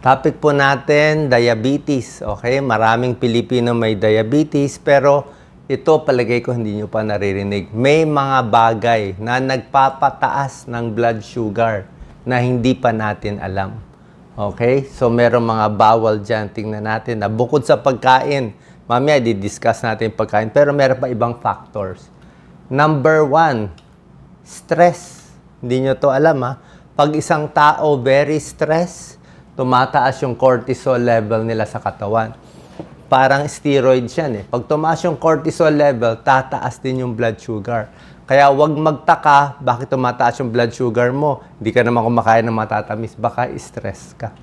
Topic po natin, diabetes. Okay, maraming Pilipino may diabetes, pero ito palagay ko hindi nyo pa naririnig. May mga bagay na nagpapataas ng blood sugar na hindi pa natin alam. Okay, so meron mga bawal dyan. Tingnan natin na bukod sa pagkain, mamaya di-discuss natin yung pagkain, pero meron pa ibang factors. Number 1, stress. Hindi nyo to alam ha. Pag isang tao very stress, tumataas yung cortisol level nila sa katawan. Parang steroids yan eh. Pag tumaas yung cortisol level, tataas din yung blood sugar. Kaya wag magtaka bakit tumataas yung blood sugar mo. Hindi ka naman kumakain ng matatamis, baka stress ka.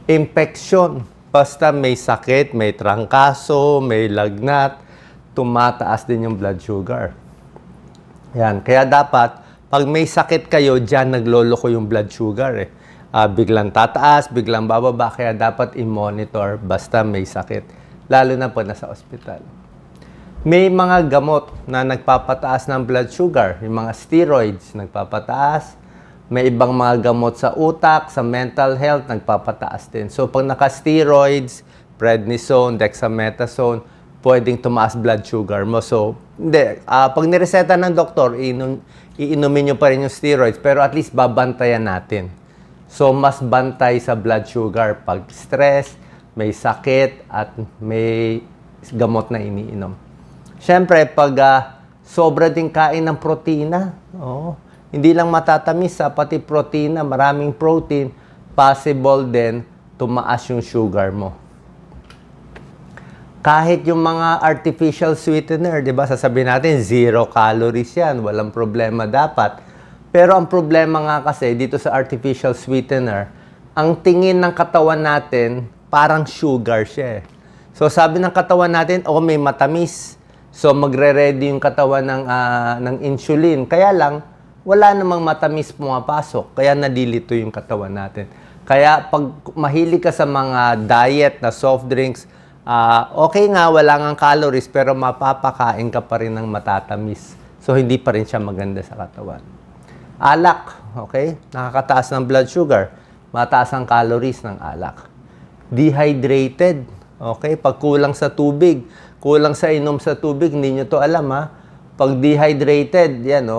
Infection. Basta may sakit, may trangkaso, may lagnat, tumataas din yung blood sugar. Yan. Kaya dapat, pag may sakit kayo, dyan nagloloko yung blood sugar eh. Biglang tataas, biglang bababa, kaya dapat i-monitor basta may sakit. Lalo na po nasa ospital. May mga gamot na nagpapataas ng blood sugar. Yung mga steroids nagpapataas. May ibang mga gamot sa utak, sa mental health, nagpapataas din. So pag naka-steroids, prednisone, dexamethasone, pwedeng tumaas blood sugar mo. So, hindi. Pag nireseta ng doktor, iinumin nyo pa rin yung steroids, pero at least babantayan natin. So, mas bantay sa blood sugar pag stress, may sakit, at may gamot na iniinom. Siyempre, pag sobra din kain ng protina, hindi lang matatamis, pati protina, maraming protein, possible din tumaas yung sugar mo. Kahit yung mga artificial sweetener, di ba, sasabihin natin, 0 calories yan, walang problema dapat. Pero ang problema nga kasi dito sa artificial sweetener, ang tingin ng katawan natin parang sugar siya eh. So sabi ng katawan natin, may matamis. So magre-ready yung katawan ng insulin. Kaya lang, wala namang matamis pumapasok. Kaya nadilito yung katawan natin. Kaya pag mahilig ka sa mga diet na soft drinks, okay nga, wala nga calories, pero mapapakain ka pa rin ng matatamis. So hindi pa rin siya maganda sa katawan. Alak, okay? Nakakataas ng blood sugar. Mataas ang calories ng alak. Dehydrated, okay? Pag kulang sa tubig, kulang sa inom sa tubig, hindi nyo to alam ha. Pag dehydrated, yan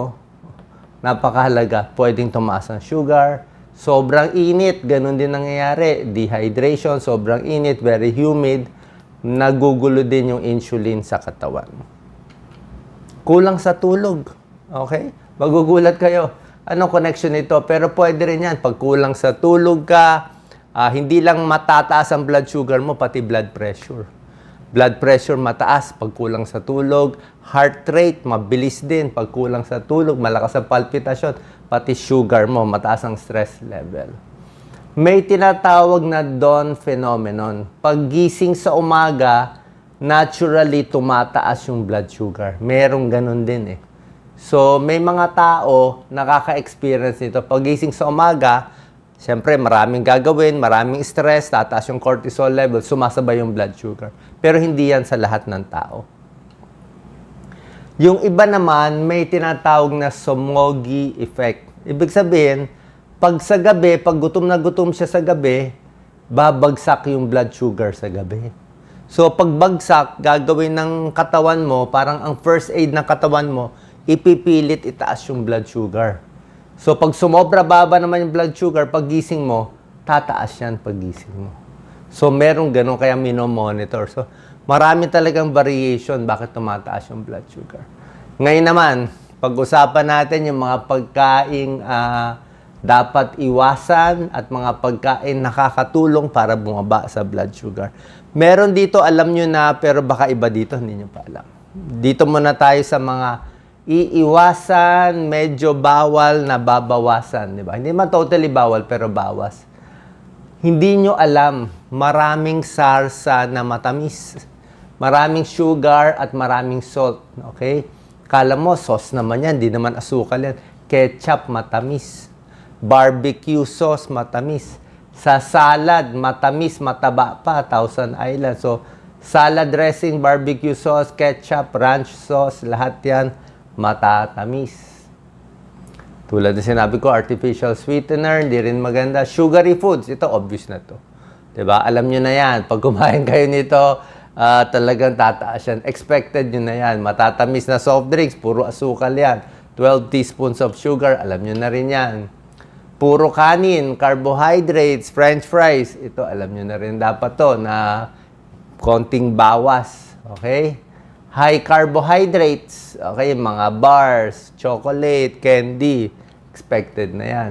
napakahalaga. Pwedeng tumaas ang sugar. Sobrang init, ganun din nangyayari. Dehydration, sobrang init, very humid. Nagugulo din yung insulin sa katawan. Kulang sa tulog, okay? Magugulat kayo. Anong connection nito? Pero pwede rin yan. Pag kulang sa tulog ka, hindi lang matataas ang blood sugar mo, pati blood pressure. Blood pressure mataas pag kulang sa tulog. Heart rate, mabilis din. Pag kulang sa tulog, malakas ang palpitasyon. Pati sugar mo, mataas ang stress level. May tinatawag na dawn phenomenon. Pag gising sa umaga, naturally tumataas yung blood sugar. Merong ganun din eh. So, may mga tao nakaka-experience nito. Pagising sa umaga, siyempre maraming gagawin, maraming stress, tataas yung cortisol level, sumasabay yung blood sugar. Pero hindi yan sa lahat ng tao. Yung iba naman, may tinatawag na Somogyi effect. Ibig sabihin, pag sa gabi, pag gutom na gutom siya sa gabi, babagsak yung blood sugar sa gabi. So, pag bagsak, gagawin ng katawan mo, parang ang first aid ng katawan mo, ipipilit itaas yung blood sugar. So, pag sumobra baba naman yung blood sugar, pag gising mo, tataas yan pag gising mo. So, merong ganun kaya minomonitor. So, marami talagang variation bakit tumataas yung blood sugar. Ngayon naman, pag-usapan natin yung mga pagkaing dapat iwasan at mga pagkain nakakatulong para bumaba sa blood sugar. Meron dito, alam nyo na, pero baka iba dito, hindi nyo pa alam. Dito muna tayo sa mga iiwasan, medyo bawal na babawasan, di ba? Hindi man totally bawal, pero bawas. Hindi nyo alam, maraming sarsa na matamis. Maraming sugar at maraming salt, okay? Kala mo, sauce naman yan, di naman asukal yan. Ketchup, matamis. Barbecue sauce, matamis. Sa salad, matamis, mataba pa, Thousand Island. So, salad dressing, barbecue sauce, ketchup, ranch sauce, lahat yan matatamis. Tulad na sinabi ko, artificial sweetener, hindi rin maganda. Sugary foods, ito obvious na to. 'Di ba? Alam nyo na yan. Pag kumain kayo nito, talagang tataas yan. Expected nyo na yan. Matatamis na soft drinks, puro asukal yan. 12 teaspoons of sugar, alam nyo na rin yan. Puro kanin, carbohydrates, french fries, ito alam nyo na rin dapat to na konting bawas. Okay? High carbohydrates, okay, mga bars, chocolate, candy, expected na yan.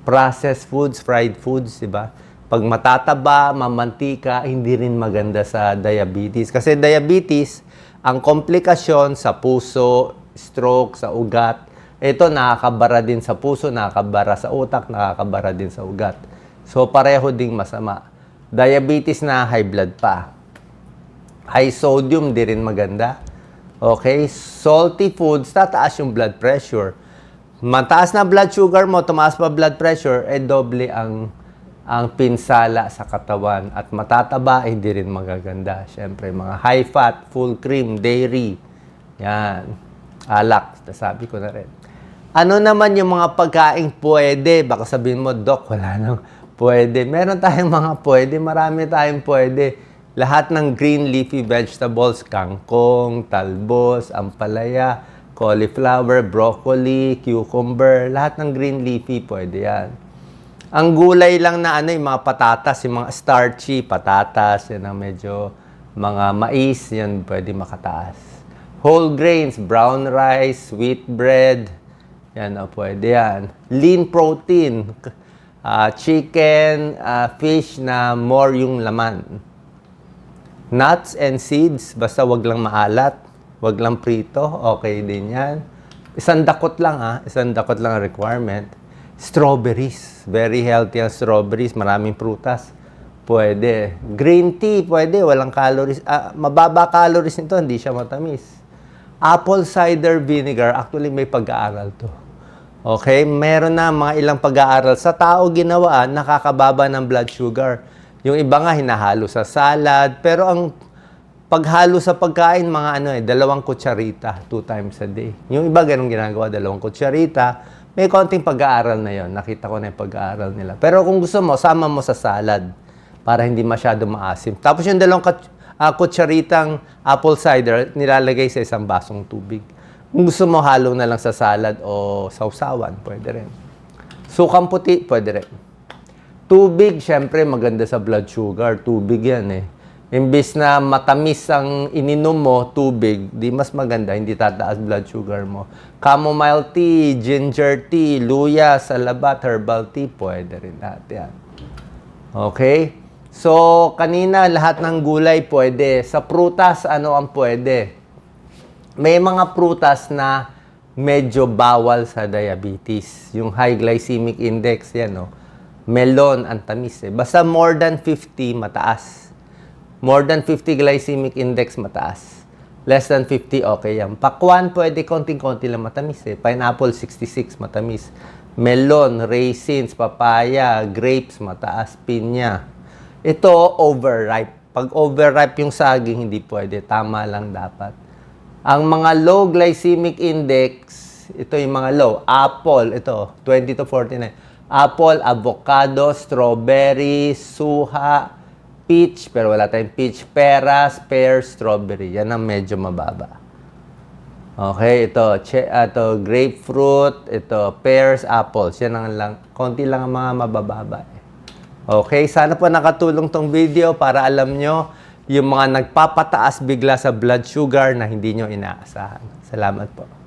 Processed foods, fried foods, di ba? Pag matataba, mamantika, hindi rin maganda sa diabetes. Kasi diabetes, ang komplikasyon sa puso, stroke, sa ugat, ito nakakabara din sa puso, nakakabara sa utak, nakakabara din sa ugat. So, pareho ding masama. Diabetes na high blood pa. High sodium, di rin maganda. Okay? Salty foods, tataas yung blood pressure. Mataas na blood sugar mo, tumaas pa blood pressure, doble ang pinsala sa katawan. At matataba, hindi rin magaganda. Siyempre, mga high fat, full cream, dairy. Yan. Alak, sabi ko na rin. Ano naman yung mga pagkain pwede? Baka sabihin mo, Doc, wala nang pwede. Meron tayong mga pwede, marami tayong pwede. Lahat ng green leafy vegetables, kangkong, talbos, ampalaya, cauliflower, broccoli, cucumber, lahat ng green leafy, pwede yan. Ang gulay lang na yung mga patatas, yung mga starchy, patatas, yan ang medyo mga mais, yan pwede makataas. Whole grains, brown rice, wheat bread, yan pwede yan. Lean protein, chicken, fish na more yung laman. Nuts and seeds, basta wag lang maalat, wag lang prito, okay din yan. Isang dakot lang isang dakot lang ang requirement. Strawberries, very healthy ang strawberries, maraming prutas. Pwede. Green tea, pwede, walang calories. Mababa calories nito, hindi siya matamis. Apple cider vinegar, actually may pag-aaral to. Okay, meron na mga ilang pag-aaral. Sa tao ginawa, nakakababa ng blood sugar. Yung iba nga hinahalo sa salad, pero ang paghalo sa pagkain, mga 2 kutsarita, 2 times a day. Yung iba ganun ginagawa, 2 kutsarita, may konting pag-aaral na yon. Nakita ko na yung pag-aaral nila. Pero kung gusto mo, sama mo sa salad para hindi masyado maasim. Tapos yung 2 kutsaritang apple cider, nilalagay sa isang basong tubig. Kung gusto mo, halo na lang sa salad o sausawan, pwede rin. Sukang puti, pwede rin. Tubig, syempre, maganda sa blood sugar. Tubig yan Imbis na matamis ang ininom mo, tubig, di mas maganda, hindi tataas blood sugar mo. Chamomile tea, ginger tea, luya, salabat, herbal tea, pwede rin lahat yan. Okay? So, kanina, lahat ng gulay pwede. Sa prutas, ano ang pwede? May mga prutas na medyo bawal sa diabetes. Yung high glycemic index, yan Melon, ang tamis Basta more than 50, mataas. More than 50 glycemic index, mataas. Less than 50, okay yan. Pakwan, pwede konting-konti lang matamis Pineapple, 66, matamis. Melon, raisins, papaya, grapes, mataas. Pinya. Ito, overripe. Pag overripe yung saging, hindi pwede. Tama lang dapat. Ang mga low glycemic index, ito yung mga low. Apple, ito, 20 to 49. Apple, avocado, strawberry, suha, peach, pero wala tayong peach, peras, pear, strawberry. Yan ang medyo mababa. Okay, ito grapefruit, ito pears, apples. Yan ang lang, konti lang ang mga mabababa. Okay, sana po nakatulong tong video para alam nyo yung mga nagpapataas bigla sa blood sugar na hindi nyo inaasahan. Salamat po.